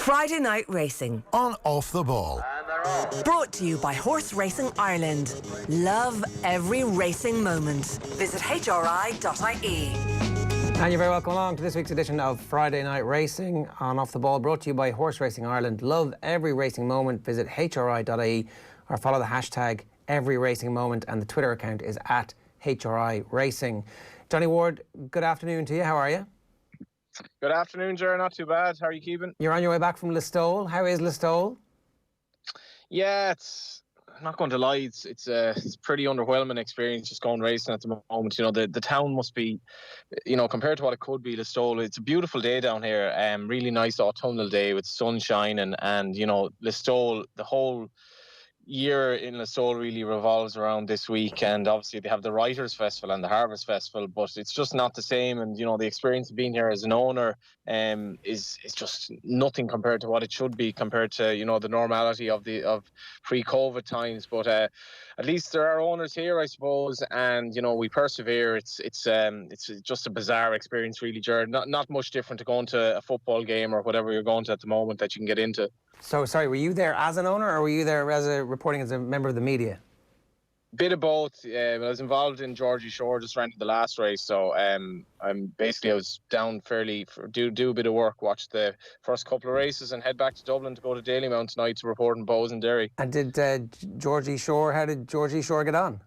Friday Night Racing on Off the Ball. Brought to you by Horse Racing Ireland. Love every racing moment. Visit hri.ie. And you're very welcome along to this week's edition of Friday Night Racing on Off the Ball, brought to you by Horse Racing Ireland. Love every racing moment. Visit hri.ie or follow the hashtag every racing moment, and the Twitter account is at HRI Racing. Johnny Ward, good afternoon to you. How are you? Good afternoon, Ger. Not too bad. How are you keeping? You're on your way back from Listowel. How is Listowel? Yeah, I'm not going to lie. It's a pretty underwhelming experience just going racing at the moment. You know, the town must be, you know, compared to what it could be, Listowel. It's a beautiful day down here. Really nice autumnal day with sunshine and you know, Listowel, the whole year in Listowel really revolves around this week, and obviously they have the Writers' Festival and the Harvest Festival, but it's just not the same. And you know, the experience of being here as an owner is just nothing compared to what it should be, compared to, you know, the normality of pre-COVID times. But at least there are owners here, I suppose, and you know, we persevere. It's just a bizarre experience, really, Jared. Not much different to going to a football game or whatever you're going to at the moment that you can get into. So, sorry, were you there as an owner, or were you there as reporting as a member of the media? Bit of both. I was involved in Georgie Shore, just ran the last race, so I was down fairly do a bit of work, watch the first couple of races, and head back to Dublin to go to Dalymount tonight to report on Bows and Derry. And did Georgie Shore? How did Georgie Shore get on?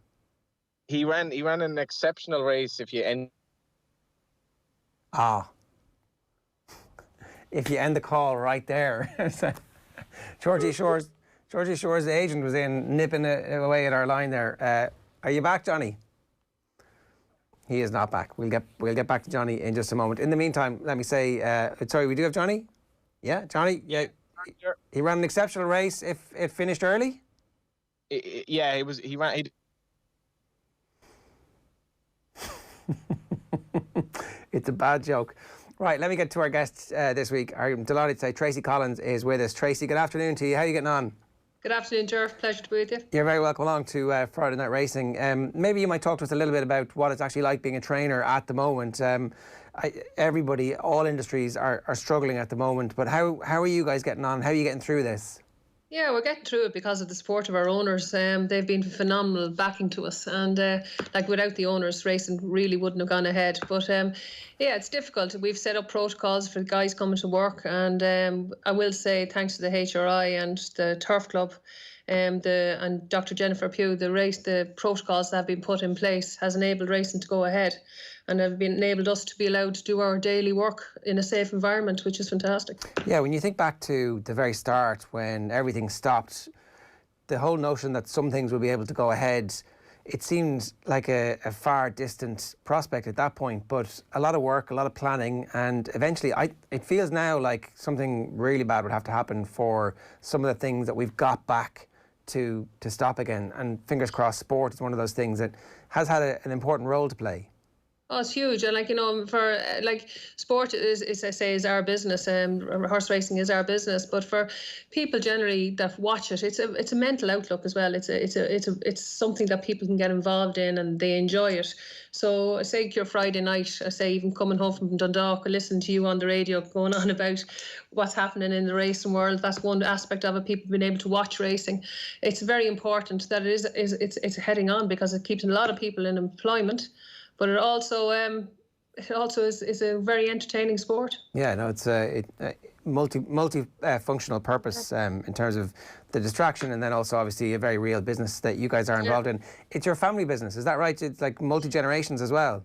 He ran an exceptional race. If you end the call right there. Georgie Shore's agent was in nipping away at our line there. Are you back, Johnny? He is not back. We'll get back to Johnny in just a moment. In the meantime, let me say, sorry, we do have Johnny? Yeah, Johnny? Yeah. He ran an exceptional race. It finished early? Yeah, he ran... It's a bad joke. Right, let me get to our guests this week. I'm delighted to say Tracey Collins is with us. Tracey, good afternoon to you. How are you getting on? Good afternoon, Ger. Pleasure to be with you. You're very welcome along to Friday Night Racing. Maybe you might talk to us a little bit about what it's actually like being a trainer at the moment. Everybody, all industries are struggling at the moment, but how are you guys getting on? How are you getting through this? Yeah, we're getting through it because of the support of our owners. They've been phenomenal backing to us, and without the owners, racing really wouldn't have gone ahead. But yeah, it's difficult. We've set up protocols for the guys coming to work, and I will say thanks to the HRI and the Turf Club, and Dr. Jennifer Pugh, the protocols that have been put in place has enabled racing to go ahead, and have enabled us to be allowed to do our daily work in a safe environment, which is fantastic. Yeah, when you think back to the very start when everything stopped, the whole notion that some things will be able to go ahead, it seemed like a far distant prospect at that point, but a lot of work, a lot of planning, and eventually it feels now like something really bad would have to happen for some of the things that we've got back to stop again. And fingers crossed, sport is one of those things that has had an important role to play. Oh, it's huge. And for sport is our business. Horse racing is our business. But for people generally that watch it, it's a mental outlook as well. It's something that people can get involved in and they enjoy it. So say your Friday night, say even coming home from Dundalk or listening to you on the radio going on about what's happening in the racing world. That's one aspect of it. People being able to watch racing. It's very important that it's heading on, because it keeps a lot of people in employment. But it also is a very entertaining sport. Yeah, no, it's a multi-functional purpose in terms of the distraction, and then also obviously a very real business that you guys are involved in. It's your family business, is that right? It's like multi-generations as well.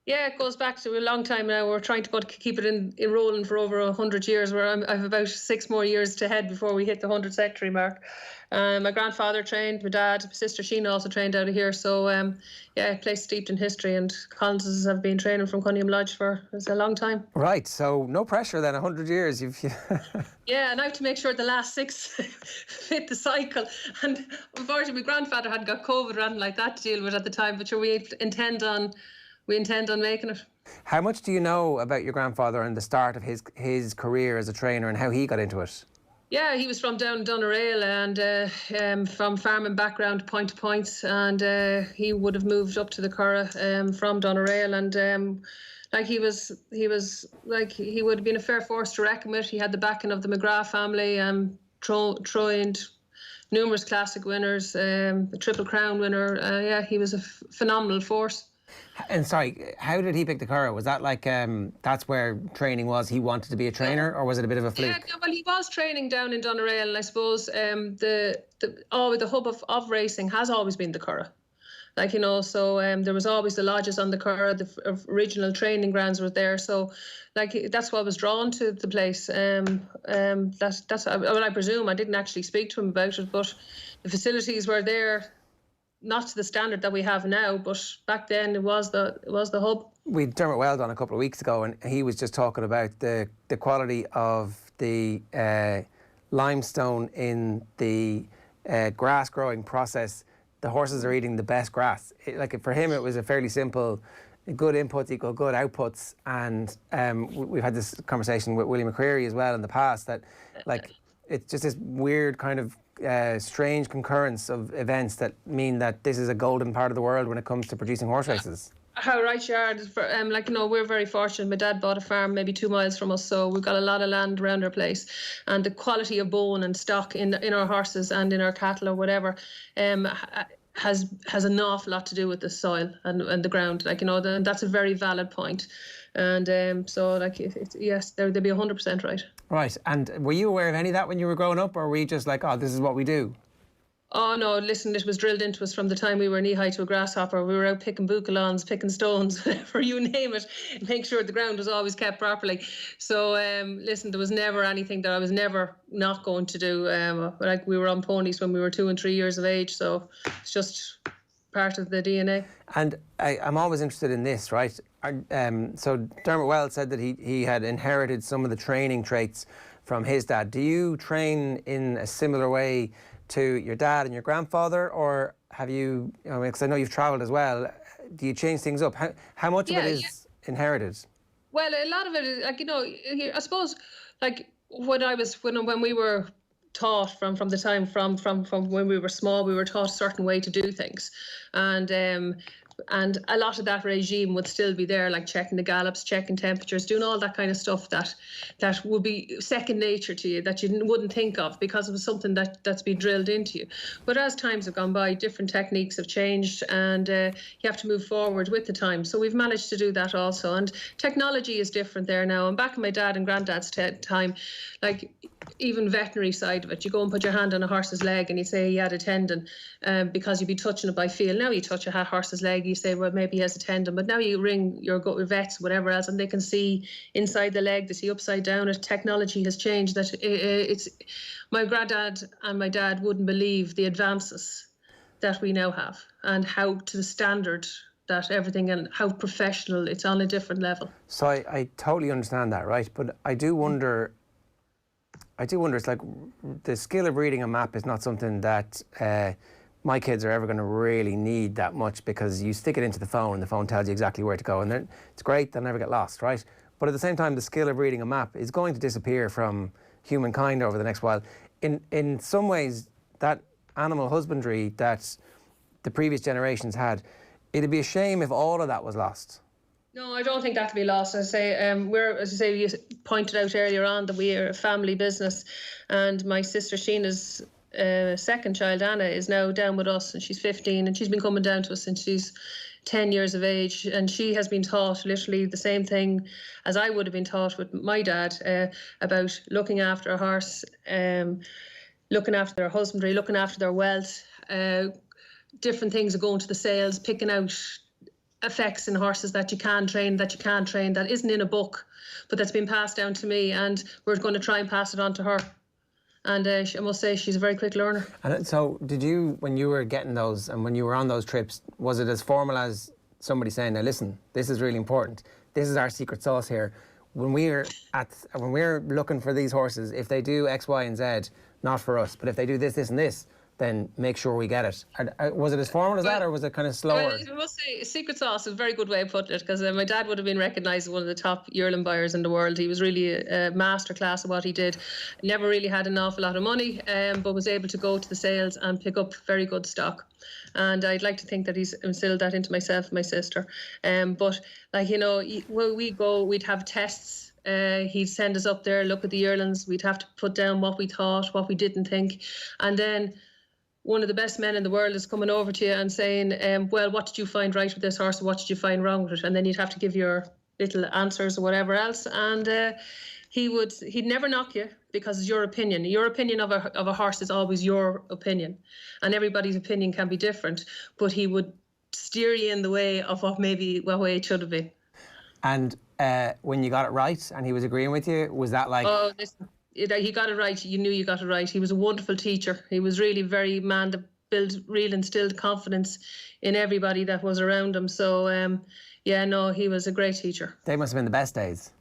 Yeah, it goes back to a long time now. We're trying to keep it in rolling for over 100 years, where I have about 6 more years to head before we hit the 100th century mark. My grandfather trained, my dad, my sister Sheena also trained out of here. So, yeah, a place steeped in history, and Collinses have been training from Cunningham Lodge for a long time. Right, so no pressure then, 100 years. Yeah, and I have to make sure the last 6 fit the cycle. And unfortunately, my grandfather had got COVID or anything like that to deal with at the time, but sure, we intend on making it. How much do you know about your grandfather and the start of his career as a trainer and how he got into it? Yeah, he was from down Doneraile and from farming background, point to points, and he would have moved up to the Curragh from Doneraile, and Like he like he would have been a fair force to reckon with. He had the backing of the McGrath family, trained numerous classic winners, a Triple Crown winner. Yeah, he was a phenomenal force. And sorry, how did he pick the Curragh? Was that like that's where training was? He wanted to be a trainer, or was it a bit of a fluke? Yeah, well, he was training down in Doneraile, and I suppose the hub of racing has always been the Curragh. Like, you know, so there was always the lodges on the Curragh, the original training grounds were there. So, like, that's what was drawn to the place. That's well, I presume I didn't actually speak to him about it, but the facilities were there, not to the standard that we have now, but back then it was the hub. We had Dermot Weld on a couple of weeks ago, and he was just talking about the quality of the limestone in the grass growing process. The horses are eating the best grass. Like for him, it was a fairly simple, good inputs equal good outputs. And we've had this conversation with Willie McCreary as well in the past, that like it's just this weird kind of strange concurrence of events that mean that this is a golden part of the world when it comes to producing horse races. How right you are. Like, you know, we're very fortunate. My dad bought a farm maybe 2 miles from us, so we've got a lot of land around our place, and the quality of bone and stock in our horses and in our cattle or whatever has an awful lot to do with the soil and the ground. Like, you know, that's a very valid point. And so, like, yes, they'd be 100% right. Right. And were you aware of any of that when you were growing up, or were you just like, oh, this is what we do? Oh, no, listen, it was drilled into us from the time we were knee-high to a grasshopper. We were out picking boucalons, picking stones, whatever, you name it, make sure the ground was always kept properly. So, listen, there was never anything that I was never not going to do. Like, we were on ponies when we were 2 and 3 years of age, so it's just part of the DNA. And I'm always interested in this, right? So Dermot Weld said that he had inherited some of the training traits from his dad. Do you train in a similar way to your dad and your grandfather, or have you, because I know you've travelled as well, do you change things up? How much of it is inherited? Well, a lot of it is, like, you know, I suppose, like, when we were taught from the time from when we were small, we were taught a certain way to do things, and a lot of that regime would still be there, like checking the gallops, checking temperatures, doing all that kind of stuff that would be second nature to you, that you wouldn't think of because it was something that's been drilled into you. But as times have gone by, different techniques have changed, and you have to move forward with the time. So we've managed to do that also. And technology is different there now. And back in my dad and granddad's time, like, even veterinary side of it, you go and put your hand on a horse's leg and you say he had a tendon because you'd be touching it by feel. Now you touch a horse's leg, you say, well, maybe he has a tendon, but now you ring your vets, whatever else, and they can see inside the leg, they see upside down. Technology has changed. That it's my granddad and my dad wouldn't believe the advances that we now have, and how to the standard that everything, and how professional it's on a different level. So I totally understand that, right? But I do wonder, it's like the skill of reading a map is not something that my kids are ever going to really need that much, because you stick it into the phone and the phone tells you exactly where to go, and then it's great, they'll never get lost, right? But at the same time, the skill of reading a map is going to disappear from humankind over the next while. In some ways, that animal husbandry that the previous generations had, it'd be a shame if all of that was lost. No, I don't think that to be lost. As you pointed out earlier on, that we are a family business, and my sister Sheena's second child, Anna, is now down with us, and she's 15, and she's been coming down to us since she's 10 years of age, and she has been taught literally the same thing as I would have been taught with my dad, about looking after a horse, looking after their husbandry, looking after their wealth, different things are going to the sales, picking out effects in horses that you can train, that isn't in a book, but that's been passed down to me, and we're going to try and pass it on to her. And I must say, she's a very quick learner. And so did you, when you were getting those and when you were on those trips, was it as formal as somebody saying, now listen, this is really important, this is our secret sauce here, when we're looking for these horses, if they do X, Y and Z, not for us, but if they do this, this and this, then make sure we get it. Was it as formal as that, or was it kind of slower? I must say, secret sauce is a very good way of putting it, because my dad would have been recognised as one of the top yearling buyers in the world. He was really a masterclass of what he did. Never really had an awful lot of money, but was able to go to the sales and pick up very good stock. And I'd like to think that he's instilled that into myself and my sister. But like, you know, when we go, we'd have tests. He'd send us up there, look at the yearlings. We'd have to put down what we thought, what we didn't think. And then one of the best men in the world is coming over to you and saying, well, what did you find right with this horse? What did you find wrong with it? And then you'd have to give your little answers or whatever else. And he'd never knock you, because it's your opinion. Your opinion of a horse is always your opinion. And everybody's opinion can be different. But he would steer you in the way of what way it should have been. And when you got it right and he was agreeing with you, was that like... Oh, listen, he got it right. You knew you got it right. He was a wonderful teacher. He was really very man that instilled confidence in everybody that was around him. So, he was a great teacher. They must have been the best days.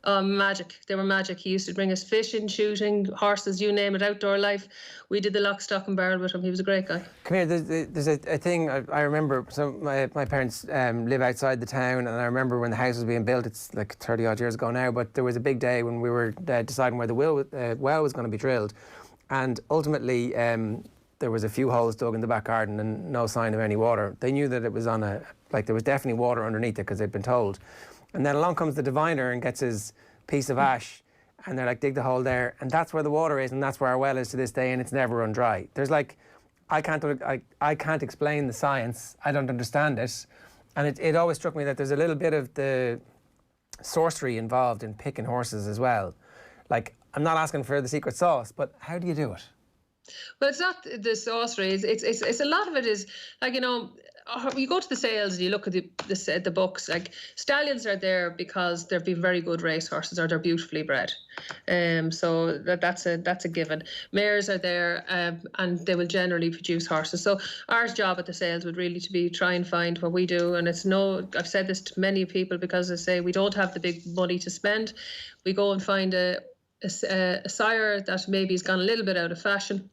Magic. They were magic. He used to bring us fishing, shooting, horses, you name it, outdoor life. We did the lock, stock and barrel with him. He was a great guy. Come here, there's a thing I remember. So my parents live outside the town, and I remember when the house was being built, it's like 30 odd years ago now, but there was a big day when we were deciding where the well was going to be drilled. And ultimately, there was a few holes dug in the back garden and no sign of any water. They knew that it was there was definitely water underneath it, because they'd been told. And then along comes the diviner and gets his piece of ash, and they're like, dig the hole there, and that's where the water is, and that's where our well is to this day, and it's never run dry. There's like, I can't explain the science. I don't understand it. And it always struck me that there's a little bit of the sorcery involved in picking horses as well. Like, I'm not asking for the secret sauce, but how do you do it? Well, it's not the sorcery. It's a lot of it is, like, you know, you go to the sales and you look at the books. Like, stallions are there because they've been very good race horses, or they're beautifully bred. So that's a given. Mares are there, and they will generally produce horses. So our job at the sales would really to be try and find what we do. And I've said this to many people, because I say we don't have the big money to spend. We go and find a sire that maybe has gone a little bit out of fashion.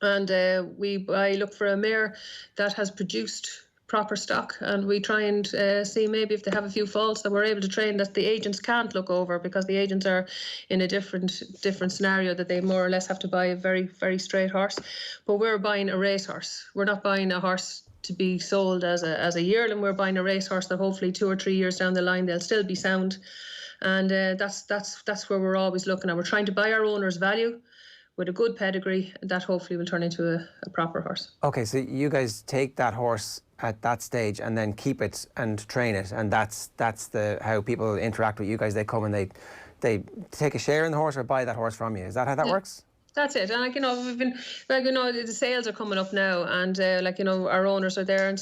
And I look for a mare that has produced proper stock, and we try and see maybe if they have a few faults that we're able to train that the agents can't look over, because the agents are in a different scenario, that they more or less have to buy a very, very straight horse. But we're buying a racehorse. We're not buying a horse to be sold as a yearling. We're buying a racehorse that hopefully 2 or 3 years down the line they'll still be sound. And that's where we're always looking at. We're trying to buy our owner's value with a good pedigree that hopefully will turn into a proper horse. Okay, so you guys take that horse at that stage and then keep it and train it, and that's how people interact with you guys. They come and they take a share in the horse or buy that horse from you. Is that how that works? That's it. And like, you know, we've been, like, you know, the sales are coming up now, and like, you know, our owners are there, and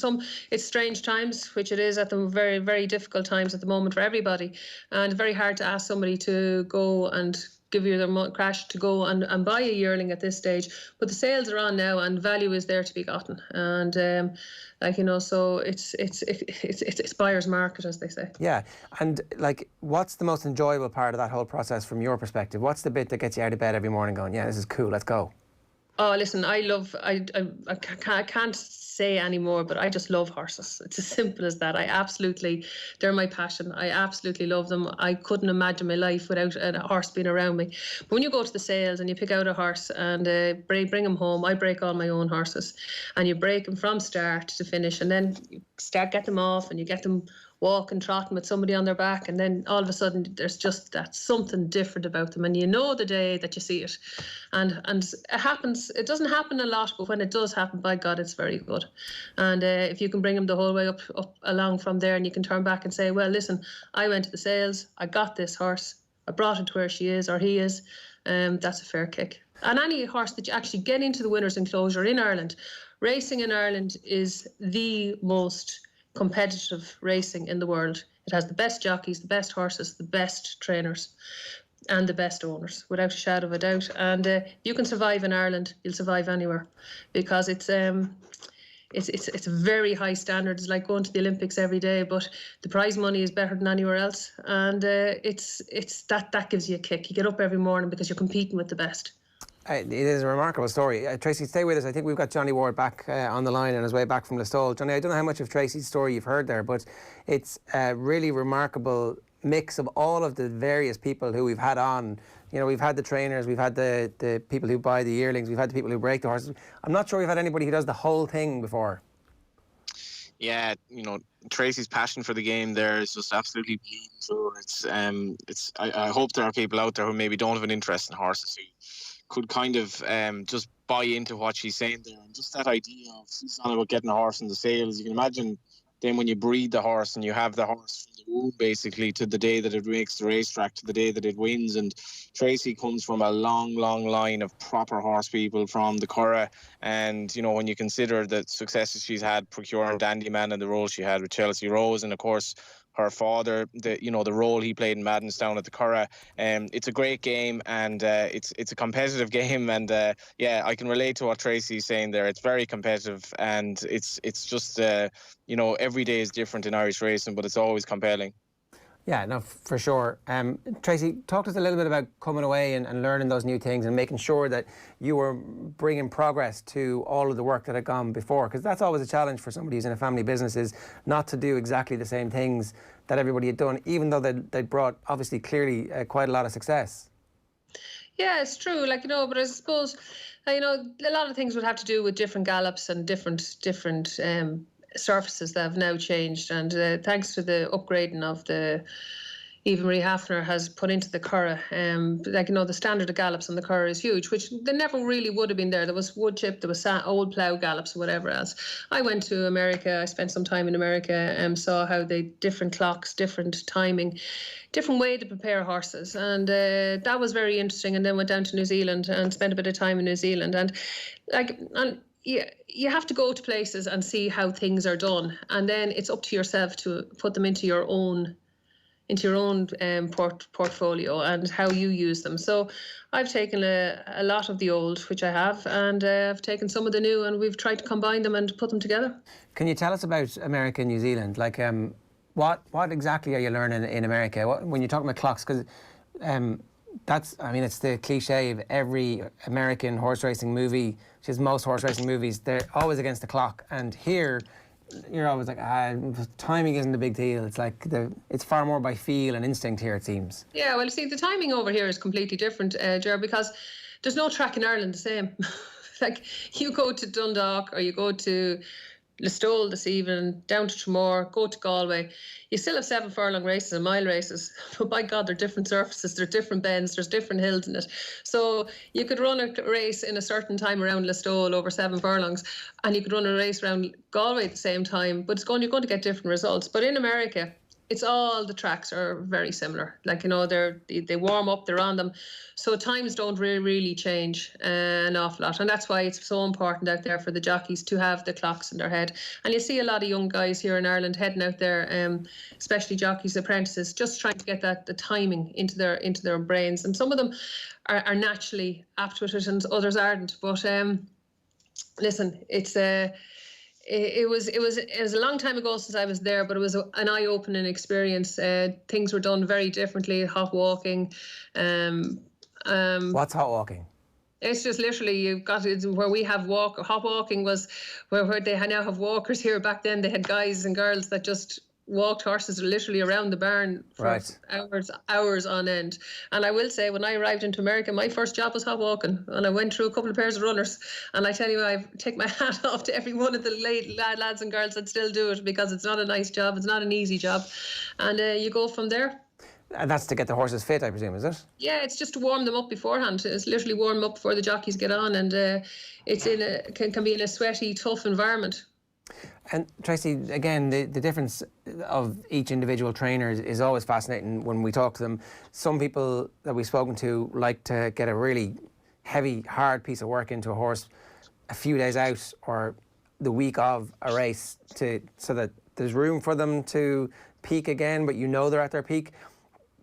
it's strange times, which it is at the very, very difficult times at the moment for everybody, and very hard to ask somebody to go and give you their cash to go and buy a yearling at this stage. But the sales are on now, and value is there to be gotten. And like, you know, so it's buyer's market, as they say. Yeah. And like, what's the most enjoyable part of that whole process from your perspective? What's the bit that gets you out of bed every morning going, yeah, this is cool, let's go? Oh, listen, I can't say anymore, but I just love horses. It's as simple as that. They're my passion. I absolutely love them. I couldn't imagine my life without a horse being around me. But when you go to the sales and you pick out a horse and bring him home, I break all my own horses, and you break them from start to finish, and then you get them off, and you get them walking, trotting with somebody on their back, and then all of a sudden there's just that something different about them, and you know the day that you see it. And it happens. It doesn't happen a lot, but when it does happen, by God, it's very good. And if you can bring them the whole way up along from there, and you can turn back and say, well, listen, I went to the sales, I got this horse, I brought it to where she is or he is, that's a fair kick. And any horse that you actually get into the winner's enclosure in Ireland, racing in Ireland is the most competitive racing in the world. It has the best jockeys, the best horses, the best trainers, and the best owners, without a shadow of a doubt. And you can survive in Ireland, you'll survive anywhere, because it's a very high standard. It's like going to the Olympics every day, but the prize money is better than anywhere else. And it's that gives you a kick. You get up every morning because you're competing with the best. It is a remarkable story. Tracey, stay with us. I think we've got Johnny Ward back on the line on his way back from Listowel. Johnny, I don't know how much of Tracey's story you've heard there, but it's a really remarkable mix of all of the various people who we've had on. You know, we've had the trainers, we've had the people who buy the yearlings, we've had the people who break the horses. I'm not sure we've had anybody who does the whole thing before. Yeah, you know, Tracey's passion for the game there is just absolutely bleeding through. I hope there are people out there who maybe don't have an interest in horses who could kind of just buy into what she's saying there, and just that idea of she's not about getting a horse in the sales. You can imagine then when you breed the horse and you have the horse from the womb basically to the day that it makes the racetrack to the day that it wins. And Tracey comes from a long line of proper horse people from the Curragh, and you know, when you consider the successes she's had procuring Dandyman and the role she had with Chelsea Rose, and of course her father, the role he played in Maddenstown at the Curragh. It's a great game, and it's a competitive game, and yeah, I can relate to what Tracey's saying there. It's very competitive, and it's just you know, every day is different in Irish racing, but it's always compelling. Yeah, no, for sure. Tracey, talk to us a little bit about coming away and learning those new things and making sure that you were bringing progress to all of the work that had gone before, because that's always a challenge for somebody who's in a family business, is not to do exactly the same things that everybody had done, even though they brought, obviously, clearly quite a lot of success. Yeah, it's true. Like, you know, but I suppose, you know, a lot of things would have to do with different gallops and different surfaces that have now changed, and thanks to the upgrading of the Eva Marie Hafner has put into the Curragh, like, you know, the standard of gallops on the Curragh is huge, which they never really would have been there. There was wood chip, there was old plough gallops, or whatever else. I went to America, I spent some time in America, and saw how they, different clocks, different timing, different way to prepare horses, and that was very interesting. And then went down to New Zealand and spent a bit of time in New Zealand, and like, you have to go to places and see how things are done, and then it's up to yourself to put them into your own portfolio and how you use them. So I've taken a lot of the old, which I have, and I've taken some of the new, and we've tried to combine them and put them together. Can you tell us about America and New Zealand? Like, what exactly are you learning in America when you're talking about clocks? Because that's, I mean, it's the cliche of every American horse racing movie, which is most horse racing movies, they're always against the clock. And here, you're always like, timing isn't a big deal. It's like, it's far more by feel and instinct here, it seems. Yeah, well, see, the timing over here is completely different, Ger, because there's no track in Ireland the same. Like, you go to Dundalk or you go to Listowel this evening, down to Tramore, go to Galway. You still have 7 furlong races and mile races, but by God, they're different surfaces, there's different bends, there's different hills in it. So you could run a race in a certain time around Listowel over 7 furlongs, and you could run a race around Galway at the same time, but you're going to get different results. But in America, it's all, the tracks are very similar. Like, you know, they warm up, they're on them. So times don't really change an awful lot. And that's why it's so important out there for the jockeys to have the clocks in their head. And you see a lot of young guys here in Ireland heading out there, especially jockeys, apprentices, just trying to get the timing into their brains. And some of them are naturally apt with it and others aren't. But listen, it was a long time ago since I was there, but it was an eye-opening experience. Things were done very differently. Hot walking. What's hot walking? It's just literally, you've got it where we have hot walking was where they now have walkers here. Back then they had guys and girls that just walked horses literally around the barn for hours on end. And I will say, when I arrived into America, my first job was hot walking, and I went through a couple of pairs of runners, and I tell you, I take my hat off to every one of the lads and girls that still do it, because it's not a nice job, it's not an easy job, and you go from there. And that's to get the horses fit, I presume, is it? Yeah, it's just to warm them up beforehand. It's literally warm them up before the jockeys get on, and it's can be in a sweaty, tough environment. And Tracey, again, the difference of each individual trainer is always fascinating when we talk to them. Some people that we've spoken to like to get a really heavy, hard piece of work into a horse a few days out or the week of a race so that there's room for them to peak again, but you know they're at their peak.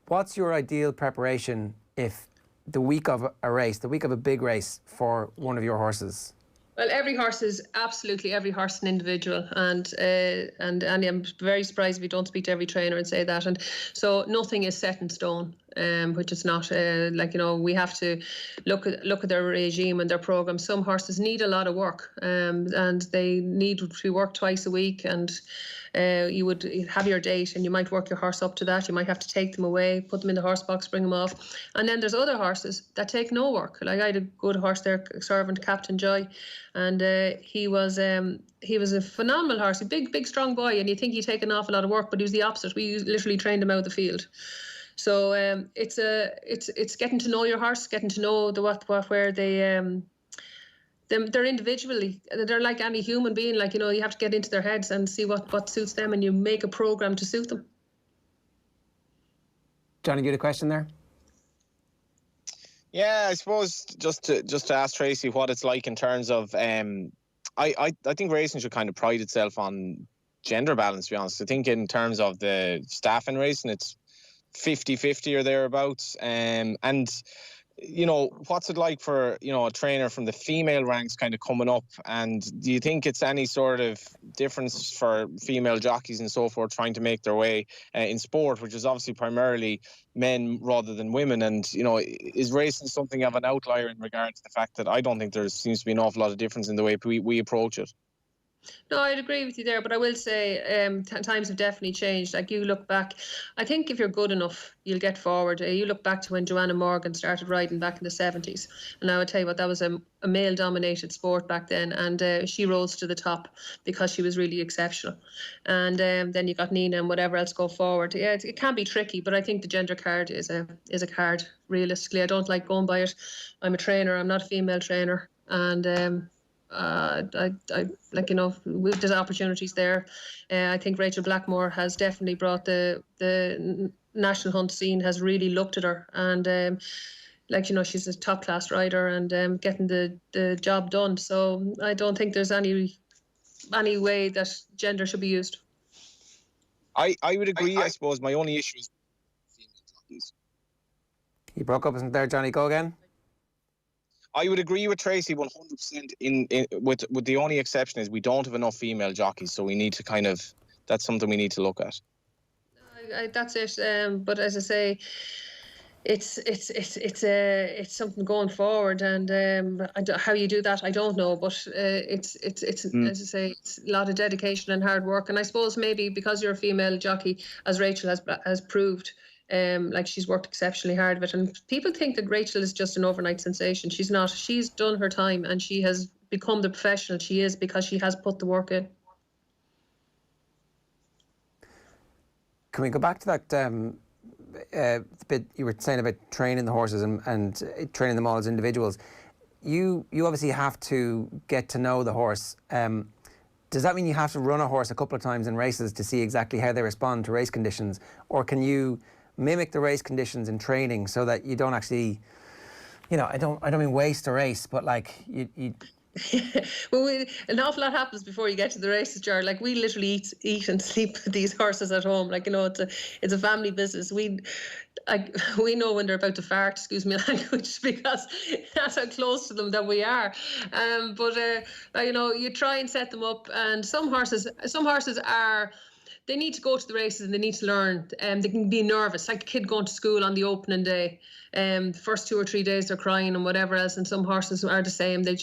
What's your ideal preparation if the week of a race, the week of a big race for one of your horses? Well, every horse is an individual, and I'm very surprised if you don't speak to every trainer and say that. And so nothing is set in stone. which is not we have to look at their regime and their program. Some horses need a lot of work, and they need to work twice a week, and you would have your date and you might work your horse up to that. You might have to take them away, put them in the horse box, bring them off. And then there's other horses that take no work. Like I had a good horse there, Servant, Captain Joy, and he was a phenomenal horse, a big strong boy, and you think he'd take an awful lot of work, but he was the opposite. We literally trained him out of the field. So it's getting to know your horse, getting to know where they they're individually, they're like any human being. Like, you have to get into their heads and see what suits them, and you make a program to suit them. Johnny, you had a question there? Yeah, I suppose just to ask Tracey what it's like in terms of I think racing should kind of pride itself on gender balance, to be honest. I think in terms of the staff in racing, it's 50-50 or thereabouts. And what's it like for, a trainer from the female ranks kind of coming up? And do you think it's any sort of difference for female jockeys and so forth trying to make their way in sport, which is obviously primarily men rather than women? And, is racing something of an outlier in regard to the fact that I don't think there seems to be an awful lot of difference in the way we approach it? No, I'd agree with you there, but I will say times have definitely changed. Like, you look back, I think if you're good enough, you'll get forward. You look back to when Joanna Morgan started riding back in the 70s, and I would tell you what, that was a male-dominated sport back then, and she rose to the top because she was really exceptional. And then you got Nina and whatever else go forward. Yeah, it can be tricky, but I think the gender card is a card. Realistically, I don't like going by it. I'm a trainer. I'm not a female trainer, and there's opportunities there. I think Rachel Blackmore has definitely brought the national hunt scene, has really looked at her, and she's a top class rider and getting the job done. So I don't think there's any way that gender should be used. I would agree. I suppose my only issue is female jockeys. You broke up, isn't there, Johnny? Go again. I would agree with Tracey 100%. With the only exception is we don't have enough female jockeys, so we need to that's something we need to look at. That's it. But as I say, it's something going forward, and how you do that, I don't know. But it's as I say, it's a lot of dedication and hard work. And I suppose maybe because you're a female jockey, as Rachel has proved. She's worked exceptionally hard of it, and people think that Rachel is just an overnight sensation. She's not. She's done her time, and she has become the professional she is because she has put the work in. Can we go back to that bit you were saying about training the horses and training them all as individuals? You obviously have to get to know the horse. Does that mean you have to run a horse a couple of times in races to see exactly how they respond to race conditions, or can you mimic the race conditions in training so that you don't actually, I don't mean waste a race, but like you Well, an awful lot happens before you get to the races, Ger. Like, we literally eat and sleep with these horses at home. Like, it's a family business. We know when they're about to fart, excuse me language, because that's how close to them that we are. You try and set them up, and some horses are. They need to go to the races and they need to learn. They can be nervous, like a kid going to school on the opening day. The first 2 or 3 days they're crying and whatever else, and some horses are the same. Can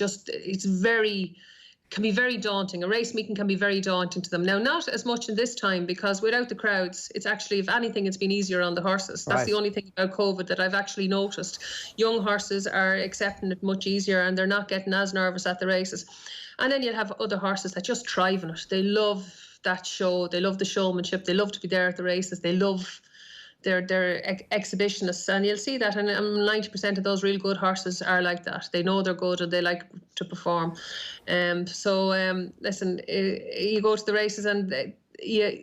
be very daunting. A race meeting can be very daunting to them. Now, not as much in this time, because without the crowds, it's actually, if anything, it's been easier on the horses. That's the only thing about COVID that I've actually noticed. Young horses are accepting it much easier, and they're not getting as nervous at the races. And then you'll have other horses that just thrive in it. They love that show. They love the showmanship. They love to be there at the races. They love they're exhibitionists, and you'll see that. And 90% of those real good horses are like that. They know they're good and they like to perform. Listen, you go to the races and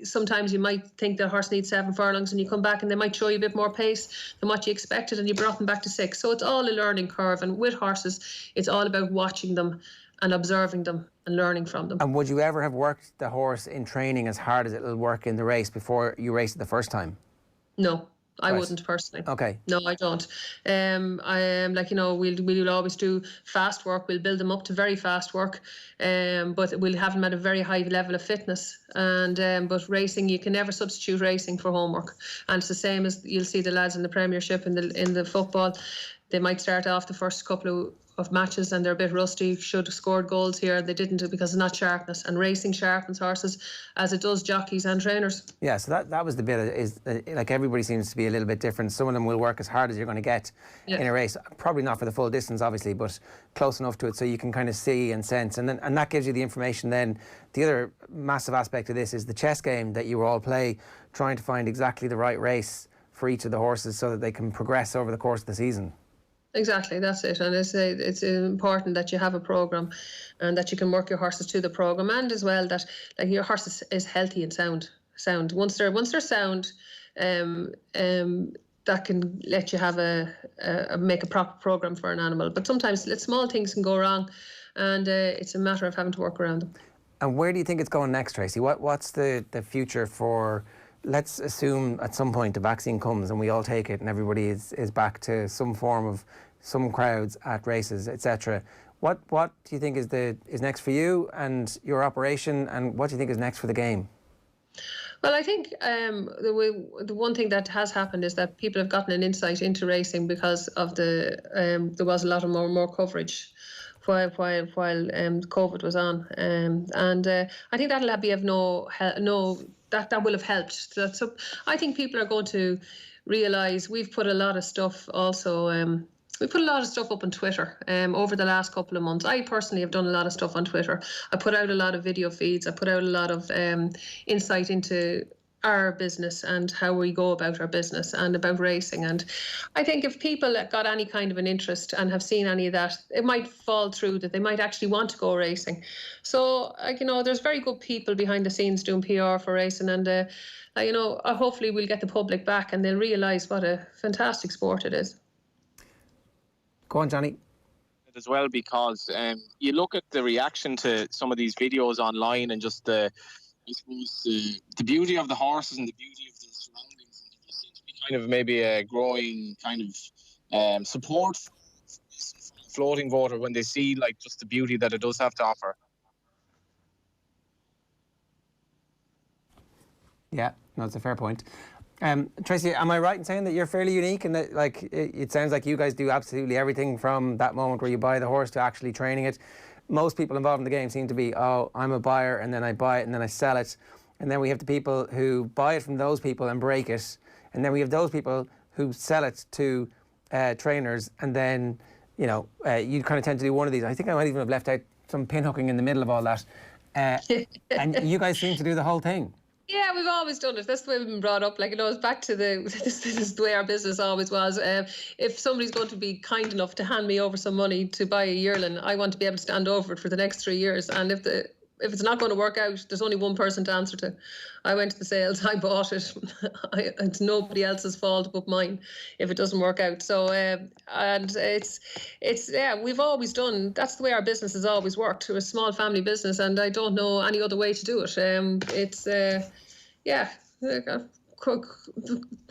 sometimes you might think the horse needs 7 furlongs, and you come back and they might show you a bit more pace than what you expected, and you brought them back to 6. So it's all a learning curve, and with horses, it's all about watching them and observing them and learning from them. And would you ever have worked the horse in training as hard as it'll work in the race before you raced it the first time? No. I Right. wouldn't personally. Okay. No, I don't. I am like, we'll always do fast work. We'll build them up to very fast work, but we'll have them at a very high level of fitness. And but racing, you can never substitute racing for homework. And it's the same as you'll see the lads in the Premiership in the football. They might start off the first couple of matches and they're a bit rusty, should have scored goals here. They didn't do because it's not sharpness. And racing sharpens horses as it does jockeys and trainers. Yeah, so that was the bit, is like everybody seems to be a little bit different. Some of them will work as hard as you're going to get in a race. Probably not for the full distance, obviously, but close enough to it so you can kind of see and sense. And that gives you the information then. The other massive aspect of this is the chess game that you all play, trying to find exactly the right race for each of the horses so that they can progress over the course of the season. Exactly, that's it. And it's important that you have a programme and that you can work your horses to the programme, and as well that like your horse is healthy and sound. Once they're sound, that can let you have make a proper programme for an animal. But sometimes small things can go wrong, and it's a matter of having to work around them. And where do you think it's going next, Tracey? What's the future for? Let's assume at some point the vaccine comes and we all take it and everybody is back to some form of some crowds at races, etc. What do you think is next for you and your operation, and what do you think is next for the game? Well, I think the one thing that has happened is that people have gotten an insight into racing because of there was a lot of more coverage while COVID was on, and I think that'll be of that will have helped. So I think people are going to realise we've put a lot of stuff also. We put a lot of stuff up on Twitter over the last couple of months. I personally have done a lot of stuff on Twitter. I put out a lot of video feeds. I put out a lot of insight into our business and how we go about our business and about racing. And I think if people got any kind of an interest and have seen any of that, it might fall through that they might actually want to go racing. So, there's very good people behind the scenes doing PR for racing, and hopefully we'll get the public back and they'll realise what a fantastic sport it is. Go on, Johnny. As well, because you look at the reaction to some of these videos online and just the beauty of the horses and the beauty of the surroundings. There seems to be kind of maybe a growing kind of support for the floating voter when they see like just the beauty that it does have to offer. Yeah, no, it's a fair point. Tracey, am I right in saying that you're fairly unique and that it sounds like you guys do absolutely everything from that moment where you buy the horse to actually training it? Most people involved in the game seem to be, I'm a buyer and then I buy it and then I sell it. And then we have the people who buy it from those people and break it. And then we have those people who sell it to trainers. And then, you kind of tend to do one of these. I think I might even have left out some pin hooking in the middle of all that. And you guys seem to do the whole thing. Yeah, we've always done it. That's the way we've been brought up. It's back to this is the way our business always was. If somebody's going to be kind enough to hand me over some money to buy a yearling, I want to be able to stand over it for the next 3 years. And if it's not going to work out, there's only one person to answer to. I went to the sales, I bought it. It's nobody else's fault but mine if it doesn't work out. So, and we've always done, that's the way our business has always worked. We're a small family business and I don't know any other way to do it.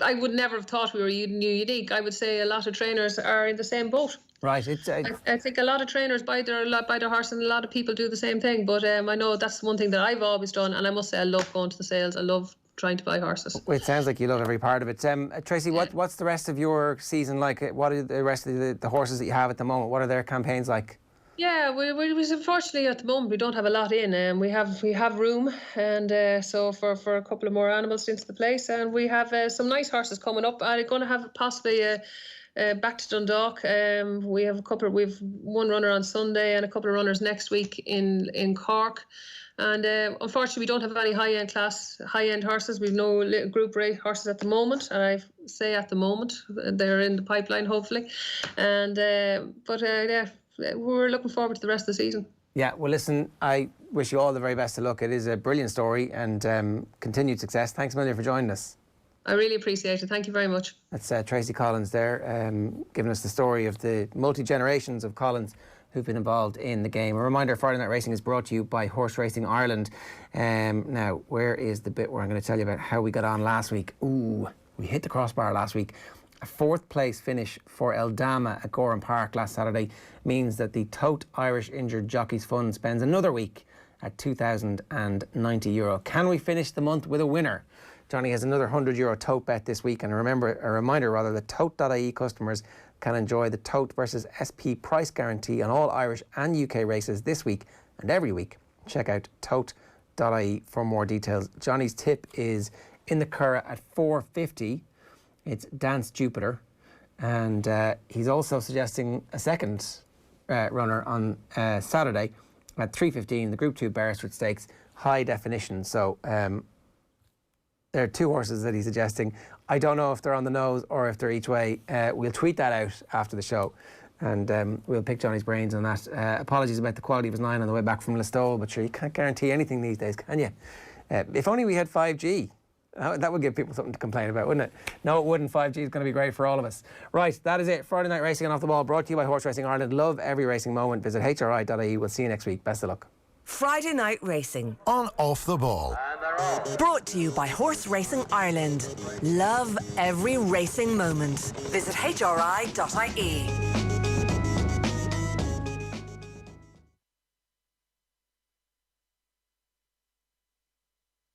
I would never have thought we were unique. I would say a lot of trainers are in the same boat. Right. I think a lot of trainers buy their horse, and a lot of people do the same thing. But I know that's one thing that I've always done, and I must say I love going to the sales. I love trying to buy horses. Well, it sounds like you love every part of it. Tracey, what's the rest of your season like? What are the rest of the horses that you have at the moment? What are their campaigns like? Yeah, we unfortunately at the moment we don't have a lot in. We have room, and so for a couple of more animals into the place, and we have some nice horses coming up. I'm going to have possibly back to Dundalk. We have one runner on Sunday and a couple of runners next week in Cork. And unfortunately, we don't have any high-end horses. We've no Group rate horses at the moment, and I say at the moment they're in the pipeline, hopefully. And we're looking forward to the rest of the season. Yeah, well, listen, I wish you all the very best of luck. It is a brilliant story and continued success. Thanks a million for joining us. I really appreciate it. Thank you very much. That's Tracey Collins there, giving us the story of the multi-generations of Collins who've been involved in the game. A reminder, Friday Night Racing is brought to you by Horse Racing Ireland. Now, where is the bit where I'm going to tell you about how we got on last week? Ooh, We hit the crossbar last week. A 4th place finish for Eldama at Gorham Park last Saturday means that the Tote Irish Injured Jockeys Fund spends another week at €2,090. Can we finish the month with a winner? Johnny has another €100 tote bet this week, and a reminder that Tote.ie customers can enjoy the Tote versus SP price guarantee on all Irish and UK races this week and every week. Check out Tote.ie for more details. Johnny's tip is in the Curragh at 4:50. It's Dance Jupiter, and he's also suggesting a second runner on Saturday at 3:15, the Group 2 Beresford Stakes, high definition. So there are 2 horses that he's suggesting. I don't know if they're on the nose or if they're each way. We'll tweet that out after the show, and we'll pick Johnny's brains on that. Apologies about the quality of his line on the way back from Listowel, but sure, you can't guarantee anything these days, can you? If only we had 5G. That would give people something to complain about, wouldn't it? No, it wouldn't. 5G is going to be great for all of us. Right, that is it. Friday Night Racing and Off the Ball, brought to you by Horse Racing Ireland. Love every racing moment. Visit hri.ie. We'll see you next week. Best of luck. Friday Night Racing On Off the Ball. brought to you by Horse Racing Ireland. Love every racing moment. Visit hri.ie.